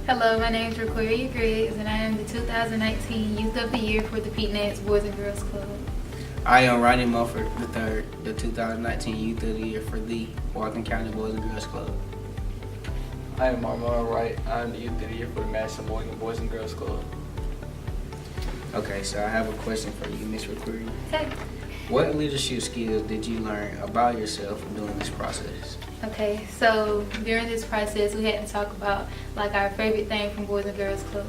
Hello, my name is Raquaria Griggs, and I am the 2019 Youth of the Year for the Pete Nance Boys and Girls Club. I am Ronnie Mulford III, the 2019 Youth of the Year for the Walton County Boys and Girls Club. I am Marmon Wright. I am the Youth of the Year for the Madison Morgan Boys and Girls Club. Okay, so I have a question for you, Ms. Raquaria. Okay. What leadership skills did you learn about yourself during this process? Okay, so during this process, we had to talk about like our favorite thing from Boys and Girls Club.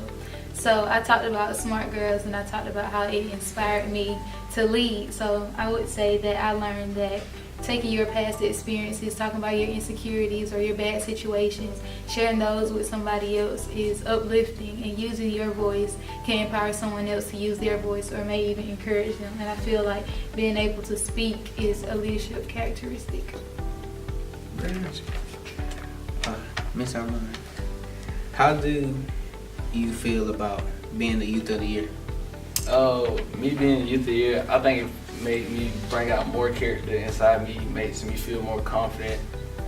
So I talked about smart girls, and I talked about how it inspired me to lead. So I would say that I learned that taking your past experiences, talking about your insecurities or your bad situations, sharing those with somebody else is uplifting, and using your voice can empower someone else to use their voice or may even encourage them. And I feel like being able to speak is a leadership characteristic. Miss Armand, how do you feel about being the Youth of the Year? Me being the Youth of the Year, I think it made me bring out more character inside me, makes me feel more confident,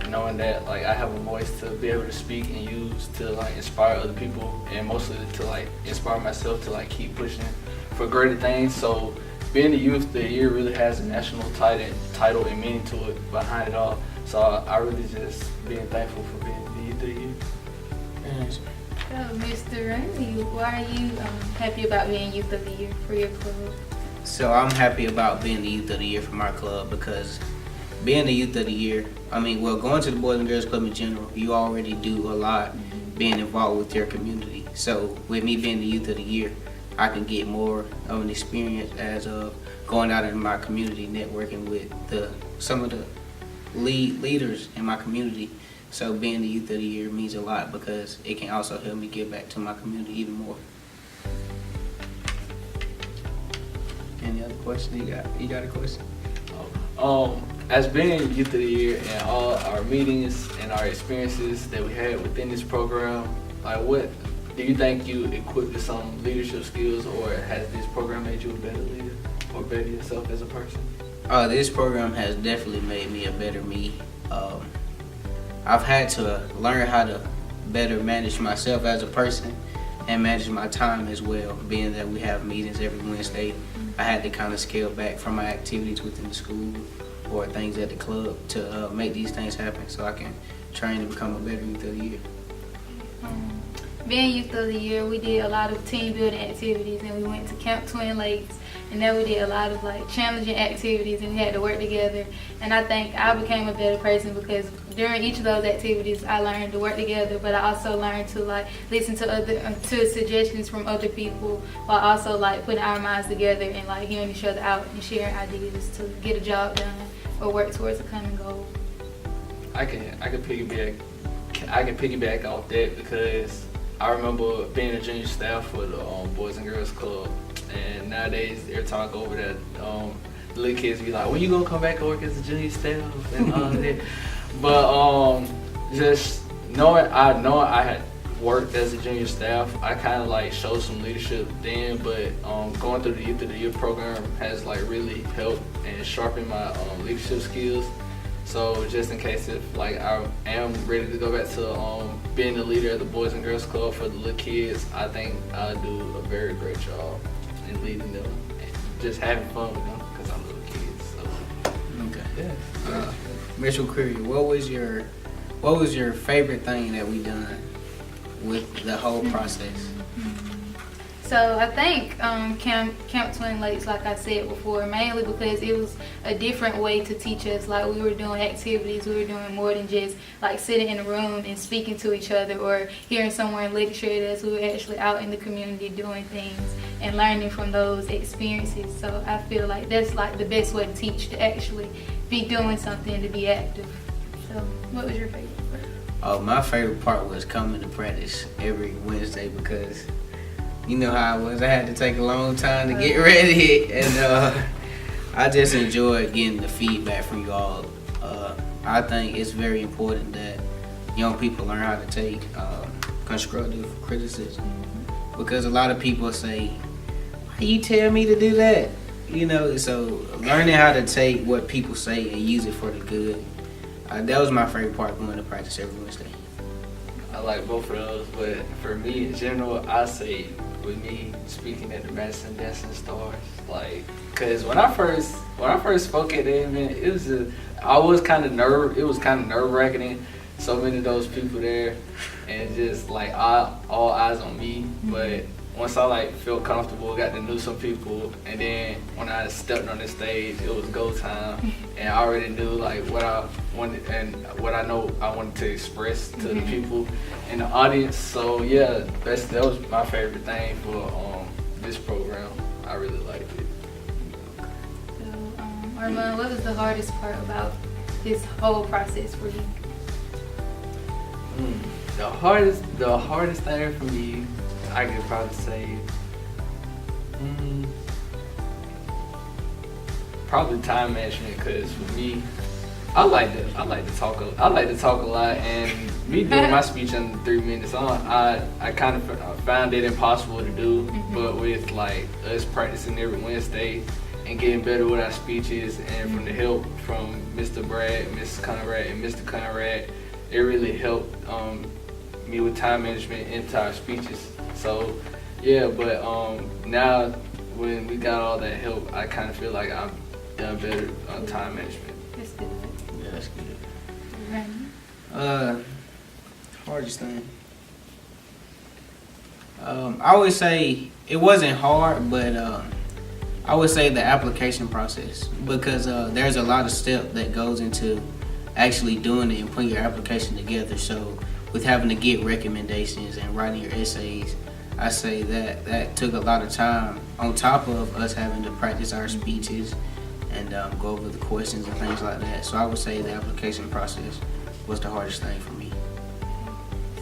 knowing that like I have a voice to be able to speak and use to like inspire other people, and mostly to like inspire myself to like keep pushing for greater things. So being the Youth of the Year really has a national title and meaning to it behind it all. So I really just being thankful for being the Youth of the Year. Yes. So, Mr. Randy, why are you happy about being Youth of the Year for your club? So I'm happy about being the Youth of the Year for my club because being the Youth of the Year, going to the Boys and Girls Club in general, you already do a lot being involved with your community. So with me being the Youth of the Year, I can get more of an experience as of going out in my community, networking with some of the leaders in my community. So being the Youth of the Year means a lot because it can also help me give back to my community even more. Any other questions you got? You got a question? As being Youth of the Year and all our meetings and our experiences that we had within this program, like what do you think you equipped with some leadership skills, or has this program made you a better leader or better yourself as a person? This program has definitely made me a better me. I've had to learn how to better manage myself as a person and manage my time as well, being that we have meetings every Wednesday. I had to kind of scale back from my activities within the school or things at the club to make these things happen so I can train to become a better Youth of the Year. Being Youth of the Year, we did a lot of team building activities, and we went to Camp Twin Lakes, and then we did a lot of like challenging activities, and we had to work together. And I think I became a better person because during each of those activities I learned to work together, but I also learned to like listen to suggestions from other people, while also like putting our minds together and like hearing each other out and sharing ideas to get a job done or work towards a common goal. I can piggyback off that because I remember being a junior staff for the Boys and Girls Club, and nowadays every time I go over there, the little kids be like, when you gonna come back and work as a junior staff and all that. But just knowing I had worked as a junior staff, I kind of like showed some leadership then, but going through the Youth of the Year program has like really helped and sharpened my leadership skills. So just in case if like I am ready to go back to being the leader of the Boys and Girls Club for the little kids, I think I'll do a very great job in leading them and just having fun with them because I'm little kids. So Okay. yeah. Mitchell Creary, what was your favorite thing that we done with the whole process? So I think Camp Twin Lakes, like I said before, mainly because it was a different way to teach us. Like we were doing activities, we were doing more than just like sitting in a room and speaking to each other or hearing someone lecture at us. We were actually out in the community doing things and learning from those experiences. So I feel like that's like the best way to teach, to actually be doing something, to be active. So what was your favorite part? Oh, my favorite part was coming to practice every Wednesday because you know how it was. I had to take a long time to get ready, and I just enjoyed getting the feedback from you all. I think it's very important that young people learn how to take constructive criticism because a lot of people say, "Why you tell me to do that?" You know, so learning how to take what people say and use it for the good. That was my favorite part, going to practice every Wednesday. I like both of those, but for me in general, I say with me speaking at the Madison Dancing Stars, like, cause when I first spoke at the event, it was kind of nerve wracking. So many of those people there, and just like all eyes on me. But once I like felt comfortable, got to know some people, and then when I stepped on the stage, it was go time, and I already knew like what I wanted and what I know I wanted to express to the people in the audience. So yeah, that was my favorite thing for this program. I really liked it. So Armand, what was the hardest part about this whole process for you? The hardest thing for me, I could probably say, probably time management. Cause for me, I like to talk a lot, and me doing my speech in 3 minutes I kind of found it impossible to do. But with like us practicing every Wednesday and getting better with our speeches, and from the help from Mr. Brad, Miss Conrad, and Mr. Conrad, it really helped me with time management into our speeches. So yeah, but now when we got all that help, I kind of feel like I've done better on time management. That's good. Yeah, that's good. Right. Hardest thing. I would say it wasn't hard, but I would say the application process, because there's a lot of step that goes into actually doing it and putting your application together. So with having to get recommendations and writing your essays, I say that took a lot of time on top of us having to practice our speeches and go over the questions and things like that. So I would say the application process was the hardest thing for me.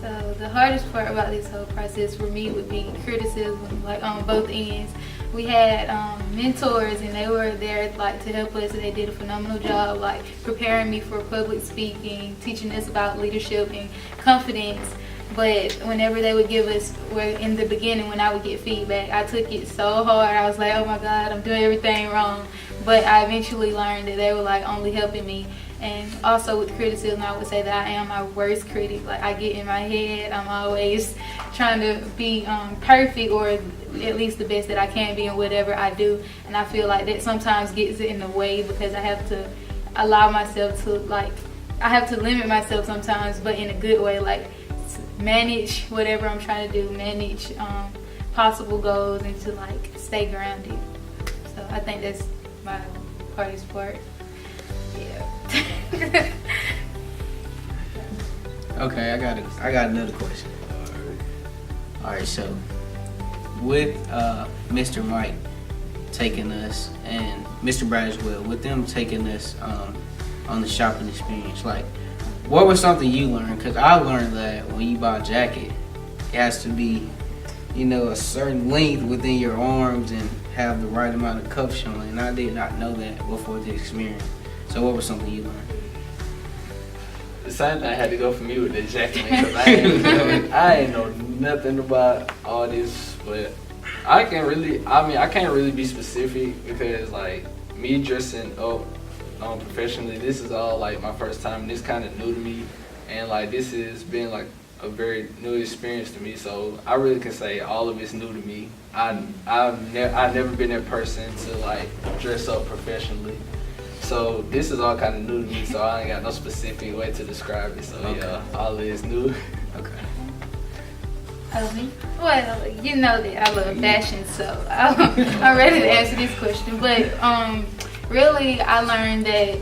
So the hardest part about this whole process for me would be criticism, like on both ends. We had mentors, and they were there like to help us, and they did a phenomenal job like preparing me for public speaking, teaching us about leadership and confidence. But whenever they would give us, in the beginning when I would get feedback, I took it so hard. I was like, oh my God, I'm doing everything wrong. But I eventually learned that they were like only helping me. And also with criticism, I would say that I am my worst critic. Like I get in my head, I'm always trying to be perfect, or at least the best that I can be in whatever I do. And I feel like that sometimes gets in the way, because I have to allow myself to I have to limit myself sometimes, but in a good way, like manage whatever I'm trying to do, manage possible goals, and to like stay grounded. So I think that's my hardest part. Yeah. Okay, I got another question. All right, so with Mr. Mike taking us, and Mr. Brad as well, with them taking us on the shopping experience, like what was something you learned? Because I learned that when you buy a jacket, it has to be, a certain length within your arms and have the right amount of cuffs showing, and I did not know that before the experience. So what was something you learned? the same thing had to go for me with the jacket, because I ain't know nothing about all this, but I can't really be specific, because like me dressing up professionally, this is all like my first time, and this kind of new to me, and like this has been like a very new experience to me, so I really can say all of it's new to me. I've never been that person to like dress up professionally, so this is all kind of new to me, so I ain't got no specific way to describe it, so Okay. yeah, all is new. Okay. Me? Well, you know that I love fashion, so I'm ready to answer this question. But really, I learned that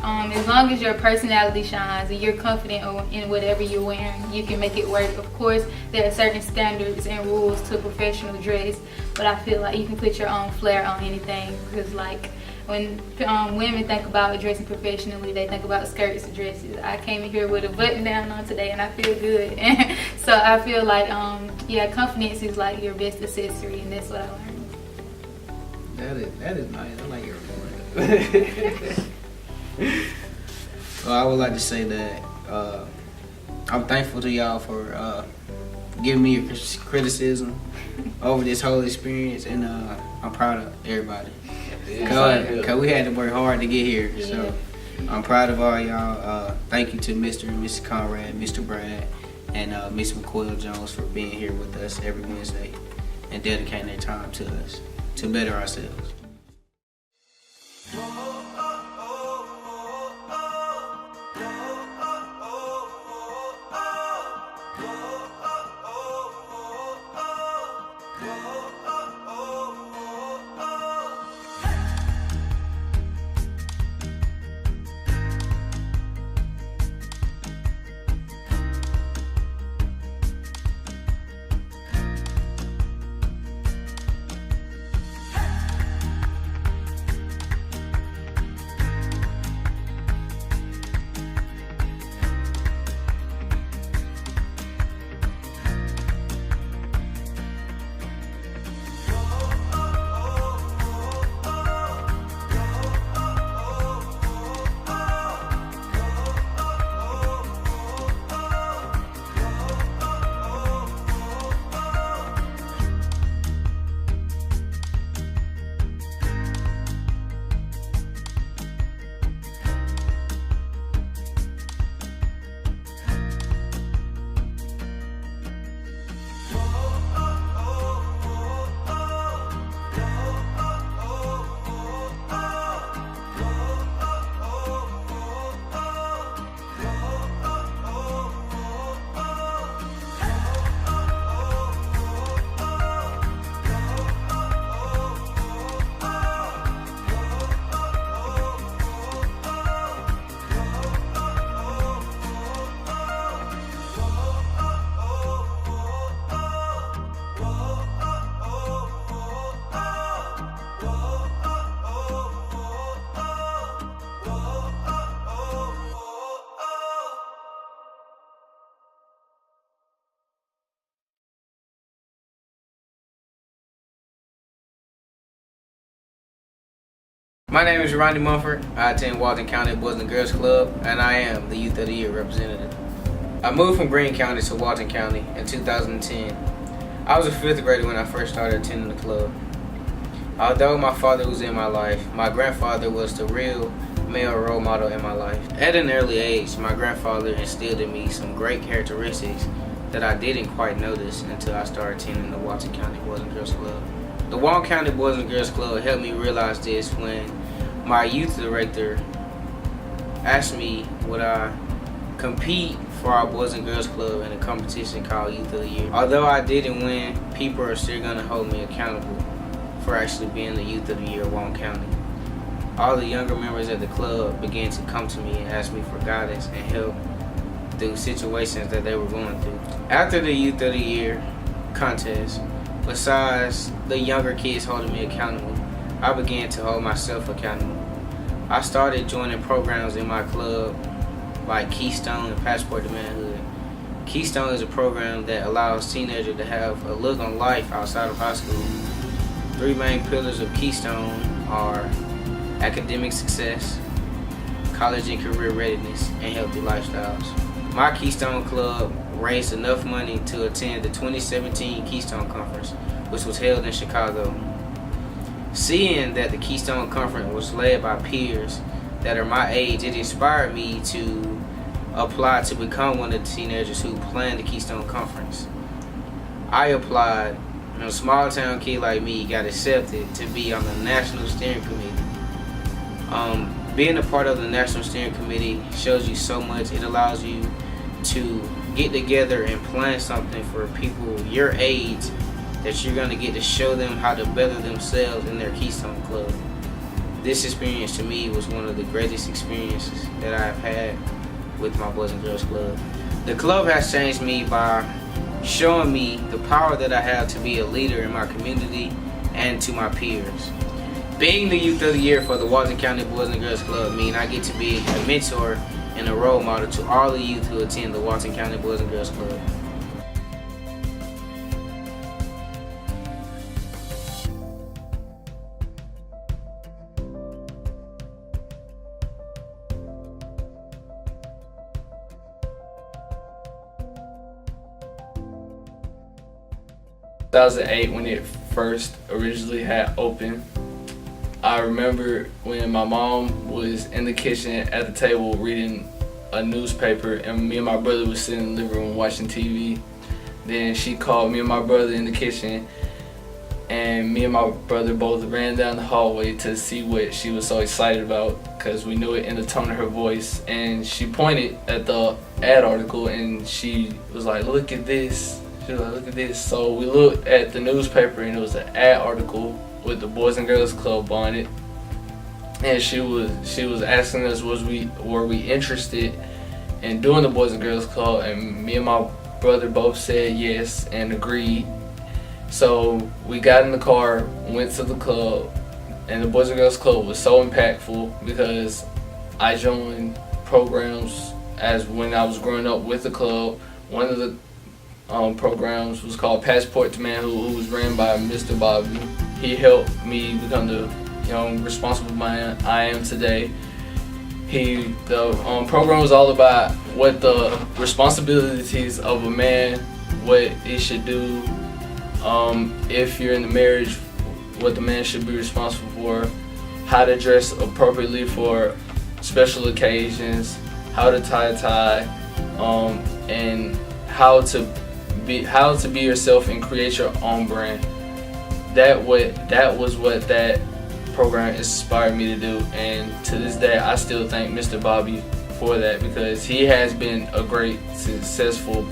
as long as your personality shines and you're confident in whatever you're wearing, you can make it work. Of course, there are certain standards and rules to professional dress, but I feel like you can put your own flair on anything, because like when women think about dressing professionally, they think about skirts and dresses. I came in here with a button down on today and I feel good. So I feel like, yeah, confidence is like your best accessory, and that's what I learned. That is nice. I like your report. Well, I would like to say that I'm thankful to y'all for giving me your criticism over this whole experience, and I'm proud of everybody. Cause we had to work hard to get here, so I'm proud of all y'all. Thank you to Mr. and Mrs. Conrad, Mr. Brad, and Miss McCoy Jones for being here with us every Wednesday and dedicating their time to us to better ourselves. My name is Ronnie Mumford. I attend Walton County Boys and Girls Club, and I am the Youth of the Year representative. I moved from Greene County to Walton County in 2010. I was a 5th grader when I first started attending the club. Although my father was in my life, my grandfather was the real male role model in my life. At an early age, my grandfather instilled in me some great characteristics that I didn't quite notice until I started attending the Walton County Boys and Girls Club. The Walton County Boys and Girls Club helped me realize this when my youth director asked me would I compete for our Boys and Girls Club in a competition called Youth of the Year. Although I didn't win, people are still going to hold me accountable for actually being the Youth of the Year of Walton County. All the younger members of the club began to come to me and ask me for guidance and help through situations that they were going through. After the Youth of the Year contest, besides the younger kids holding me accountable, I began to hold myself accountable. I started joining programs in my club like Keystone and Passport to Manhood. Keystone is a program that allows teenagers to have a look on life outside of high school. 3 main pillars of Keystone are academic success, college and career readiness, and healthy lifestyles. My Keystone Club raised enough money to attend the 2017 Keystone Conference, which was held in Chicago. Seeing that the Keystone Conference was led by peers that are my age, it inspired me to apply to become one of the teenagers who planned the Keystone Conference. I applied, and a small town kid like me got accepted to be on the National Steering Committee. Being a part of the National Steering Committee shows you so much. It allows you to get together and plan something for people your age that you're going to get to show them how to better themselves in their Keystone Club. This experience to me was one of the greatest experiences that I've had with my Boys and Girls Club. The club has changed me by showing me the power that I have to be a leader in my community and to my peers. Being the Youth of the Year for the Walton County Boys and Girls Club means I get to be a mentor and a role model to all the youth who attend the Walton County Boys and Girls Club. In 2008, when it first originally had opened, I remember when my mom was in the kitchen at the table reading a newspaper, and me and my brother was sitting in the living room watching TV. Then she called me and my brother in the kitchen, and me and my brother both ran down the hallway to see what she was so excited about, because we knew it in the tone of her voice. And she pointed at the ad article and she was like, "Look at this." She was like, "Look at this." So we looked at the newspaper and it was an ad article with the Boys and Girls Club on it, and she was asking us were we interested in doing the Boys and Girls Club, and me and my brother both said yes and agreed. So we got in the car, went to the club, and the Boys and Girls Club was so impactful because I joined programs as when I was growing up with the club. One of the programs was called Passport to Manhood, who was ran by Mr. Bobby. He helped me become the young, responsible man I am today. The program was all about what the responsibilities of a man, what he should do if you're in a marriage, what the man should be responsible for, how to dress appropriately for special occasions, how to tie a tie, and how to be yourself and create your own brand. That was what that program inspired me to do, and to this day I still thank Mr. Bobby for that, because he has been a great, successful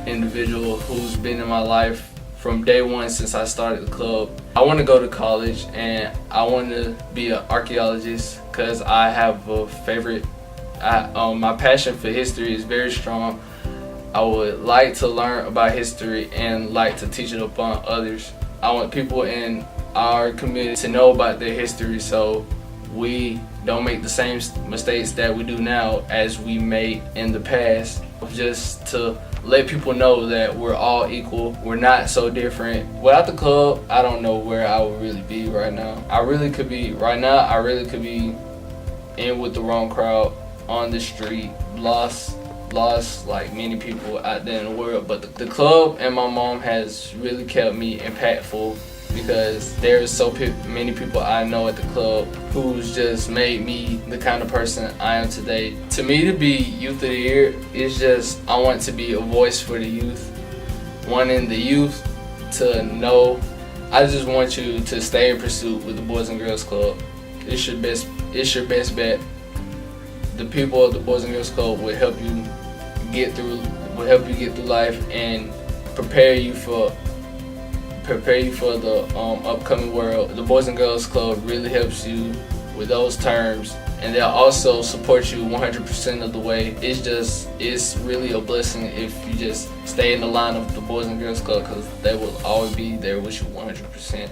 individual who's been in my life from day one since I started the club. I want to go to college and I want to be an archaeologist because I have a favorite. My passion for history is very strong. I would like to learn about history and like to teach it upon others. I want people in our community to know about their history so we don't make the same mistakes that we do now as we made in the past. Just to let people know that we're all equal, we're not so different. Without the club, I don't know where I would really be right now. I really could be in with the wrong crowd, on the street, lost like many people out there in the world. But the club and my mom has really kept me impactful, because there's so many people I know at the club who's just made me the kind of person I am today. To me, to be Youth of the Year is just, I want to be a voice for the youth, wanting the youth to know. I just want you to stay in pursuit with the Boys and Girls Club. It's your best bet. The people of the Boys and Girls Club will help you get through life and prepare you for the upcoming world. The Boys and Girls Club really helps you with those terms, and they'll also support you 100% of the way. It's really a blessing if you just stay in the line of the Boys and Girls Club, because they will always be there with you 100%.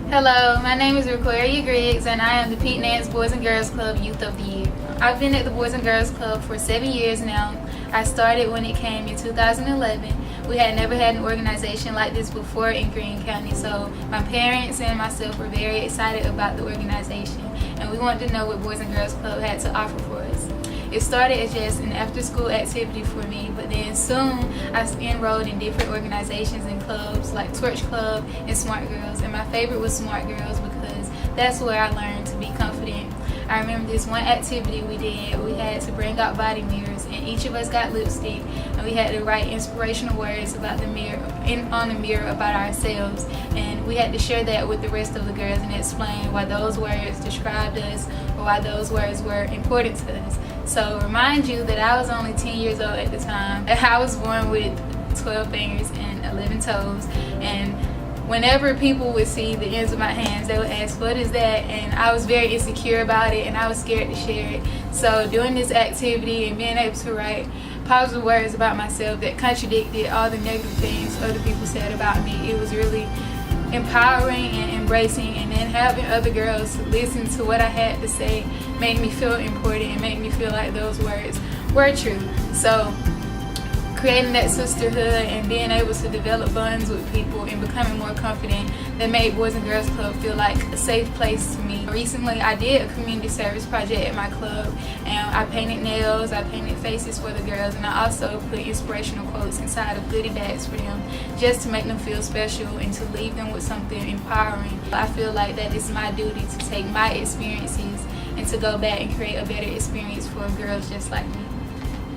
Hello, my name is Requaria Griggs, and I am the Pete Nance Boys and Girls Club Youth of the Year. I've been at the Boys and Girls Club for 7 years now. I started when it came in 2011 We had never had an organization like this before in Greene County, so my parents and myself were very excited about the organization, and we wanted to know what Boys and Girls Club had to offer for us. It started as just an after-school activity for me, but then soon I enrolled in different organizations and clubs like Torch Club and Smart Girls, and my favorite was Smart Girls because that's where I learned to be confident. I remember this one activity we did. We had to bring out body mirrors, and each of us got lipstick, and we had to write inspirational words about the mirror, on the mirror about ourselves, and we had to share that with the rest of the girls and explain why those words described us or why those words were important to us. So remind you that I was only 10 years old at the time. I was born with 12 fingers and 11 toes, and whenever people would see the ends of my hands, they would ask, what is that? And I was very insecure about it, and I was scared to share it. So doing this activity and being able to write positive words about myself that contradicted all the negative things other people said about me, it was really empowering and embracing, and then having other girls listen to what I had to say made me feel important and made me feel like those words were true. So creating that sisterhood and being able to develop bonds with people and becoming more confident, that made Boys and Girls Club feel like a safe place to me. Recently I did a community service project at my club, and I painted nails, I painted faces for the girls, and I also put inspirational quotes inside of goodie bags for them just to make them feel special and to leave them with something empowering. I feel like that it's my duty to take my experiences and to go back and create a better experience for girls just like me.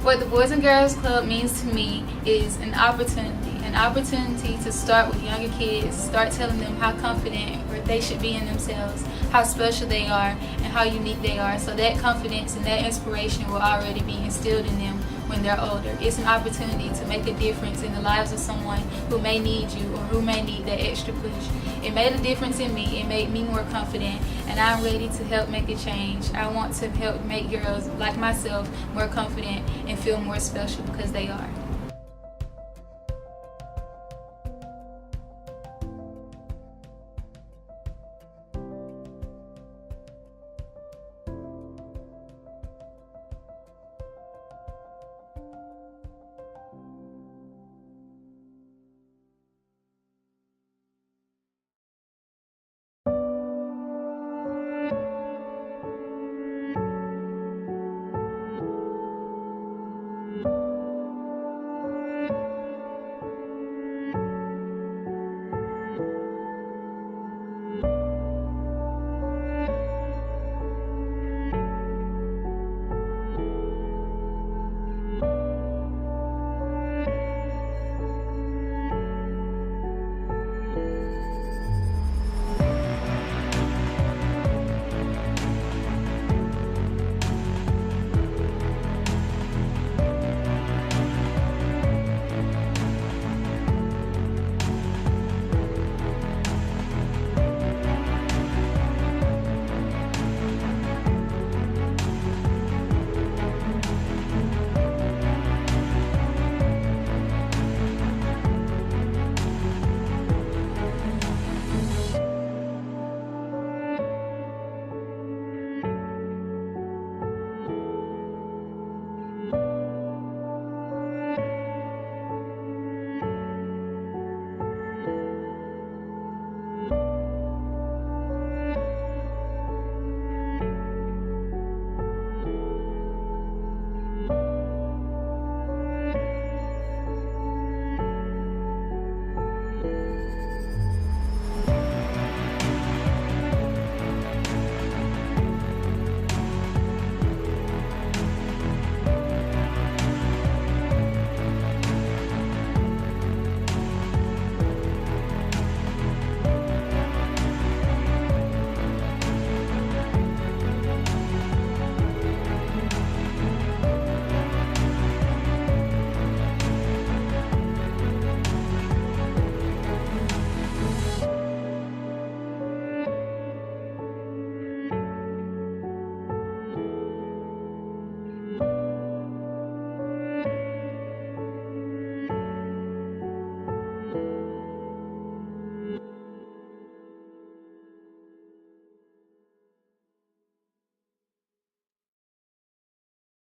What the Boys and Girls Club means to me is an opportunity to start with younger kids, start telling them how confident they should be in themselves, how special they are, and how unique they are, so that confidence and that inspiration will already be instilled in them when they're older. It's an opportunity to make a difference in the lives of someone who may need you or who may need that extra push. It made a difference in me. It made me more confident, and I'm ready to help make a change. I want to help make girls like myself more confident and feel more special because they are.